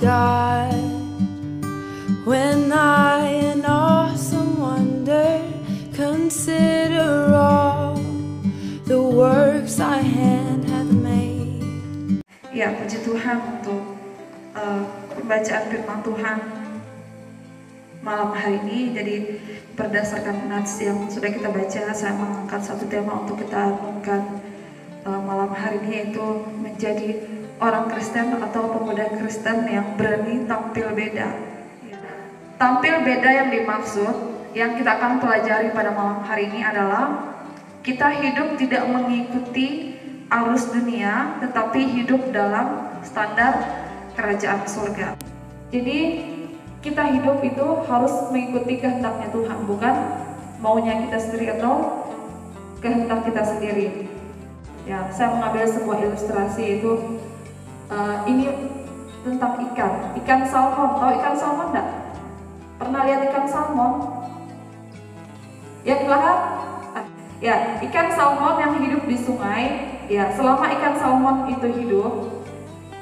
God, when I in awesome wonder consider all the works thy hand hath made. Ya, puji Tuhan untuk pembacaan firman Tuhan malam hari ini. Jadi berdasarkan nats yang sudah kita baca, saya mengangkat satu tema untuk kita renungkan malam hari ini, yaitu menjadi orang Kristen atau pemuda Kristen yang berani tampil beda. Tampil beda yang dimaksud, yang kita akan pelajari pada malam hari ini adalah kita hidup tidak mengikuti arus dunia, tetapi hidup dalam standar kerajaan surga. Jadi kita hidup itu harus mengikuti kehendaknya Tuhan, bukan maunya kita sendiri atau kehendak kita sendiri. Ya, saya mengambil sebuah ilustrasi, itu ini tentang ikan salmon. Tahu ikan salmon enggak? Pernah lihat ikan salmon? Yang di belakang? Ya, ikan salmon yang hidup di sungai. Ya, selama ikan salmon itu hidup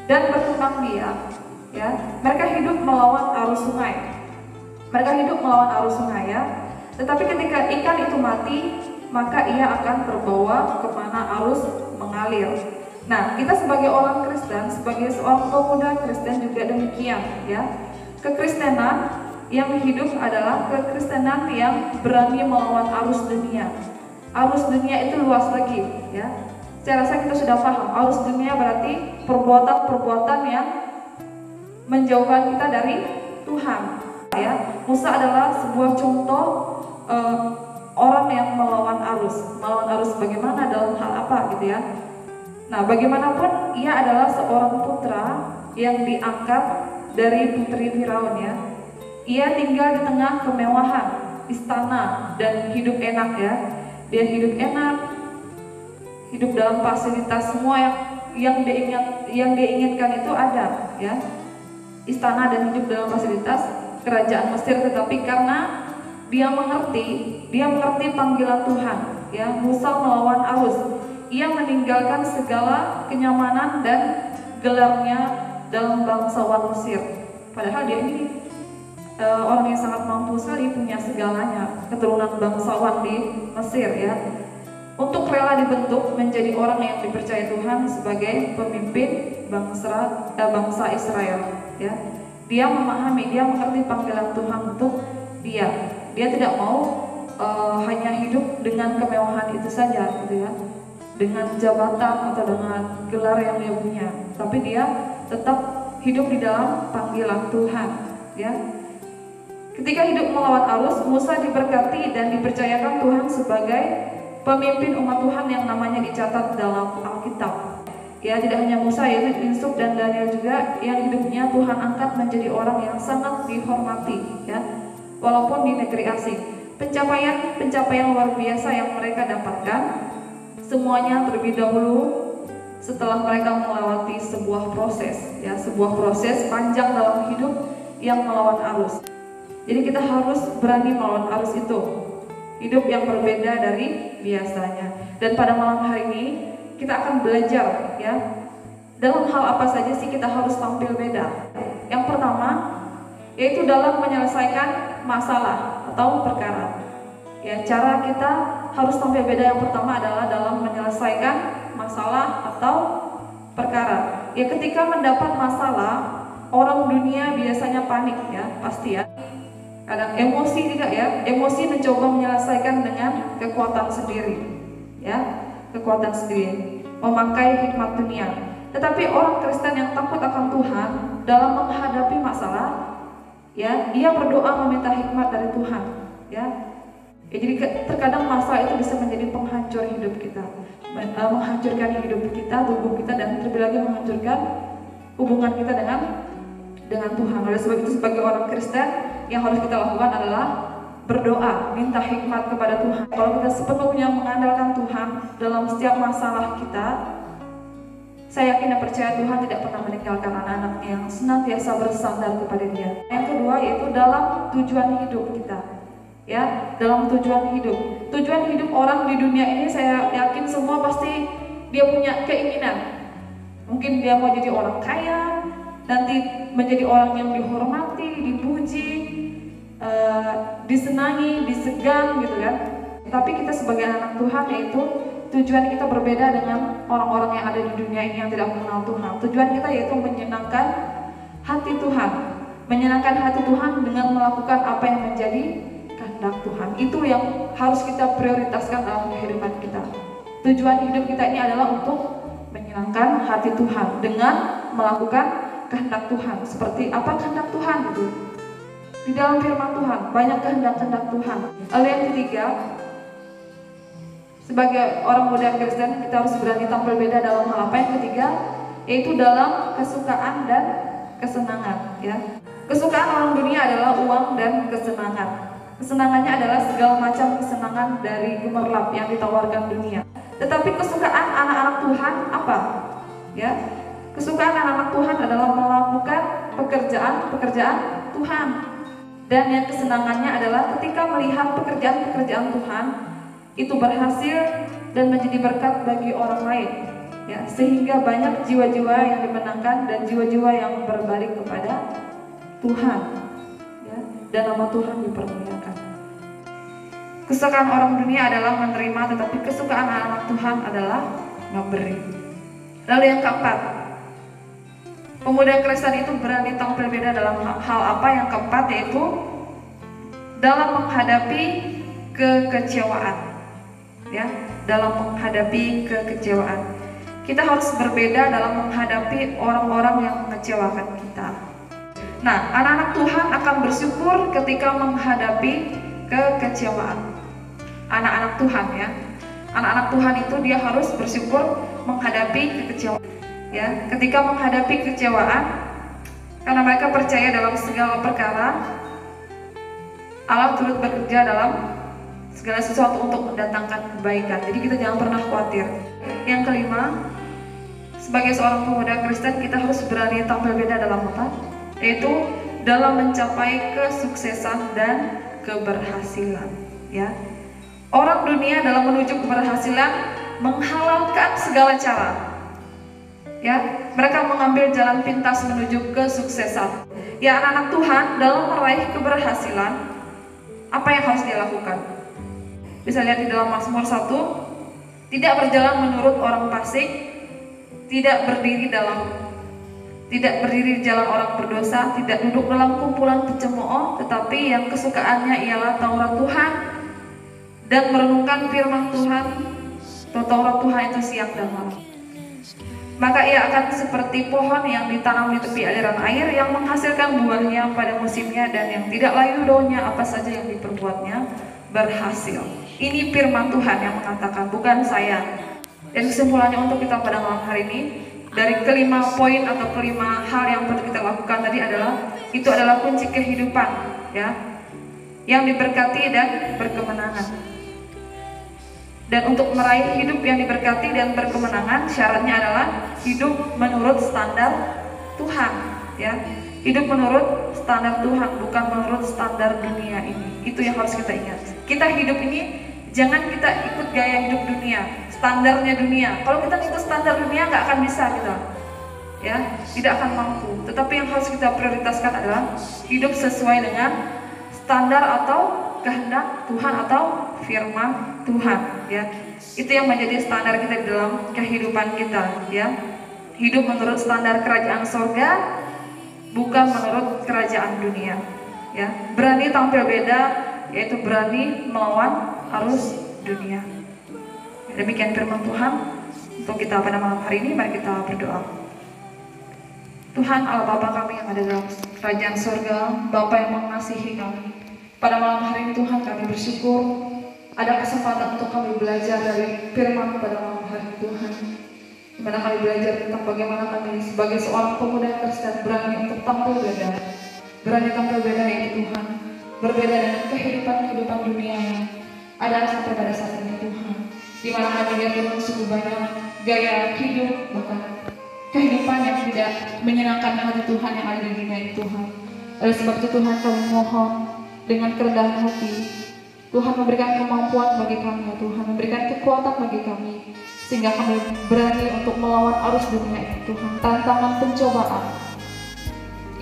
dan berkembang biak, ya, mereka hidup melawan arus sungai. Mereka hidup melawan arus sungai, ya. Tetapi ketika ikan itu mati, maka ia akan terbawa kemana arus mengalir. Nah, kita sebagai orang Kristen, sebagai seorang pemuda Kristen juga demikian, ya. Kekristenan yang hidup adalah kekristenan yang berani melawan arus dunia. Arus dunia itu luas lagi, ya. Saya rasa kita sudah paham, arus dunia berarti perbuatan-perbuatan yang menjauhkan kita dari Tuhan, ya. Musa adalah sebuah contoh orang yang melawan arus. Melawan arus bagaimana, dalam hal apa gitu, ya. Nah, bagaimanapun ia adalah seorang putra yang diangkat dari putri Firaun, ya. Ia tinggal di tengah kemewahan istana dan hidup enak, ya. Dia hidup enak, hidup dalam fasilitas, semua yang dia inginkan itu ada, ya. Istana dan hidup dalam fasilitas kerajaan Mesir. Tetapi karena dia mengerti panggilan Tuhan, ya. Musa melawan arus. Ia meninggalkan segala kenyamanan dan gelarnya dalam bangsawan Mesir. Padahal dia ini orang yang sangat mampu sekali, punya segalanya, keturunan bangsawan di Mesir, ya. Untuk rela dibentuk menjadi orang yang dipercaya Tuhan sebagai pemimpin bangsa Israel, ya. Dia memahami, dia mengerti panggilan Tuhan untuk dia. Dia tidak mau hanya hidup dengan kemewahan itu saja, gitu, ya, dengan jabatan atau dengan gelar yang dia punya, tapi dia tetap hidup di dalam panggilan Tuhan, ya. Ketika hidup melawan arus, Musa diberkati dan dipercayakan Tuhan sebagai pemimpin umat Tuhan yang namanya dicatat dalam Alkitab. Ya, tidak hanya Musa, yaitu Yusuf dan Daniel juga yang hidupnya Tuhan angkat menjadi orang yang sangat dihormati, ya, walaupun di negeri asing. Pencapaian luar biasa yang mereka dapatkan, semuanya terlebih dahulu setelah mereka melewati sebuah proses, ya, sebuah proses panjang dalam hidup yang melawan arus. Jadi kita harus berani melawan arus itu, hidup yang berbeda dari biasanya. Dan pada malam hari ini kita akan belajar, ya, dalam hal apa saja sih kita harus tampil beda. Yang pertama yaitu dalam menyelesaikan masalah atau perkara. Ya, cara kita harus tampil beda yang pertama adalah dalam menyelesaikan masalah atau perkara. Ya, ketika mendapat masalah, orang dunia biasanya panik, ya, pasti, ya. Kadang emosi juga, ya, emosi mencoba menyelesaikan dengan kekuatan sendiri, ya, kekuatan sendiri, memakai hikmat dunia. Tetapi orang Kristen yang takut akan Tuhan dalam menghadapi masalah, ya, dia berdoa meminta hikmat dari Tuhan, ya. Ya, jadi terkadang masalah itu bisa menjadi penghancur hidup kita, menghancurkan hidup kita, tubuh kita, dan terlebih lagi menghancurkan hubungan kita dengan Tuhan. Oleh sebab itu, sebagai orang Kristen yang harus kita lakukan adalah berdoa, minta hikmat kepada Tuhan. Kalau kita sepenuhnya mengandalkan Tuhan dalam setiap masalah kita, saya yakin dan percaya Tuhan tidak pernah meninggalkan anak-anaknya yang senantiasa bersandar kepada Dia. Yang kedua yaitu dalam tujuan hidup kita, ya, dalam tujuan hidup. Tujuan hidup orang di dunia ini, saya yakin semua pasti dia punya keinginan. Mungkin dia mau jadi orang kaya, nanti menjadi orang yang dihormati, dipuji, disenangi, disegan gitu kan. Tapi kita sebagai anak Tuhan, yaitu tujuan kita berbeda dengan orang-orang yang ada di dunia ini yang tidak mengenal Tuhan. Tujuan kita yaitu menyenangkan hati Tuhan, menyenangkan hati Tuhan dengan melakukan apa yang menjadi kehendak Tuhan. Itu yang harus kita prioritaskan dalam kehidupan kita. Tujuan hidup kita ini adalah untuk menyenangkan hati Tuhan dengan melakukan kehendak Tuhan. Seperti apa kehendak Tuhan itu? Di dalam firman Tuhan banyak kehendak-kehendak Tuhan. Lalu yang ketiga, sebagai orang muda Kristen kita harus berani tampil beda dalam hal apa? Yang ketiga, yaitu dalam kesukaan dan kesenangan, ya. Kesukaan orang dunia adalah uang dan kesenangan. Kesenangannya adalah segala macam kesenangan dari gemerlap yang ditawarkan dunia. Tetapi kesukaan anak-anak Tuhan apa? Ya, kesukaan anak-anak Tuhan adalah melakukan pekerjaan Tuhan. Dan yang kesenangannya adalah ketika melihat pekerjaan Tuhan itu berhasil dan menjadi berkat bagi orang lain, ya, sehingga banyak jiwa-jiwa yang dimenangkan dan jiwa-jiwa yang berbalik kepada Tuhan, ya, dan nama Tuhan dipermuliakan. Kesukaan orang dunia adalah menerima, tetapi kesukaan anak Tuhan adalah memberi. Lalu yang keempat, pemuda Kristen itu berani tampil beda dalam hal apa? Yang keempat yaitu dalam menghadapi kekecewaan, ya, dalam menghadapi kekecewaan. Kita harus berbeda dalam menghadapi orang-orang yang mengecewakan kita. Nah, anak-anak Tuhan akan bersyukur ketika menghadapi kekecewaan. Anak-anak Tuhan, ya, anak-anak Tuhan itu dia harus bersyukur menghadapi kekecewaan, ya, ketika menghadapi kekecewaan, karena mereka percaya dalam segala perkara Allah turut bekerja dalam segala sesuatu untuk mendatangkan kebaikan. Jadi kita jangan pernah khawatir. Yang kelima, sebagai seorang pemuda Kristen kita harus berani tampil beda dalam apa? Yaitu dalam mencapai kesuksesan dan keberhasilan, ya. Orang dunia dalam menuju keberhasilan menghalalkan segala cara, ya. Mereka mengambil jalan pintas menuju kesuksesan. Ya, anak-anak Tuhan dalam meraih keberhasilan, apa yang harus dilakukan? Bisa lihat di dalam Mazmur 1, tidak berjalan menurut orang fasik, tidak berdiri di jalan orang berdosa, tidak duduk dalam kumpulan pencemooh, tetapi yang kesukaannya ialah Taurat Tuhan dan merenungkan firman Tuhan atau Taurat Tuhan itu siang dan malam. Maka ia akan seperti pohon yang ditanam di tepi aliran air yang menghasilkan buahnya pada musimnya dan yang tidak layu daunnya, apa saja yang diperbuatnya berhasil. Ini firman Tuhan yang mengatakan, bukan saya. Dan kesimpulannya untuk kita pada malam hari ini, dari kelima poin atau kelima hal yang perlu kita lakukan tadi adalah, itu adalah kunci kehidupan, ya, yang diberkati dan berkemenangan. Dan untuk meraih hidup yang diberkati dan berkemenangan, syaratnya adalah hidup menurut standar Tuhan, ya. Hidup menurut standar Tuhan, bukan menurut standar dunia ini. Itu yang harus kita ingat. Kita hidup ini jangan kita ikut gaya hidup dunia, standarnya dunia. Kalau kita ikut standar dunia nggak akan bisa kita, ya, tidak akan mampu. Tetapi yang harus kita prioritaskan adalah hidup sesuai dengan standar atau kehendak Tuhan atau firman Tuhan, ya. Itu yang menjadi standar kita di dalam kehidupan kita, ya. Hidup menurut standar kerajaan sorga, bukan menurut kerajaan dunia, ya. Berani tampil beda, yaitu berani melawan arus dunia. Demikian firman Tuhan untuk kita pada malam hari ini. Mari kita berdoa. Tuhan Allah Bapa kami yang ada dalam kerajaan sorga, Bapa yang mengasihi kami, pada malam hari ini Tuhan kami bersyukur ada kesempatan untuk kami belajar dari firman pada malam hari ini Tuhan, di mana kami belajar tentang bagaimana kami sebagai seorang pemuda Kristen berani untuk tampil beda, yaitu Tuhan, berbeda dengan kehidupan dunia yang ada sampai pada saat ini Tuhan, di mana kami lihat dengan sungguh banyak gaya hidup, bahkan kehidupan yang tidak menyenangkan hati Tuhan yang ada di dunia ini Tuhan. Oleh sebab itu Tuhan kami mohon dengan kerendahan hati, Tuhan memberikan kemampuan bagi kami, ya Tuhan, memberikan kekuatan bagi kami, sehingga kami berani untuk melawan arus dunia ini Tuhan, tantangan pencobaan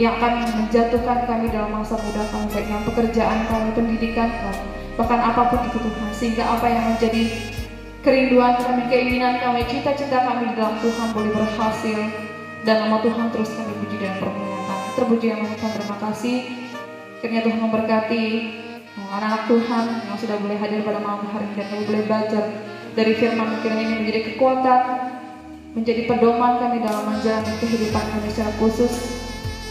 yang akan menjatuhkan kami dalam masa muda kami, baik dalam pekerjaan kami, pendidikan kami, bahkan apapun itu Tuhan, sehingga apa yang menjadi kerinduan kami, keinginan kami, cita-cita kami di dalam Tuhan boleh berhasil, dan nama Tuhan terus kami puji dan permuliakan. Terpuji nama Tuhan, terima kasih kiranya Tuhan memberkati anak-anak Tuhan yang sudah boleh hadir pada malam hari ini, dan kami boleh belajar dari firman kiranya ini menjadi kekuatan, menjadi pedoman kami dalam menjalani kehidupan kami secara khusus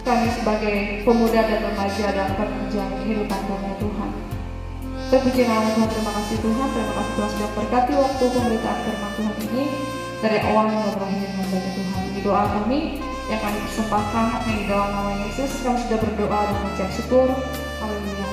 kami sebagai pemuda dan remaja dalam menjalani kehidupan kami Tuhan. Terpuji nama Tuhan, terima kasih Tuhan, terima kasih Tuhan sudah berkati waktu pemberitaan firman Tuhan ini dari awal hingga berakhir membaca Tuhan. Di doa kami yang kami persembahkan di dalam nama Yesus, kami sudah berdoa dan mengucap syukur. Haleluya.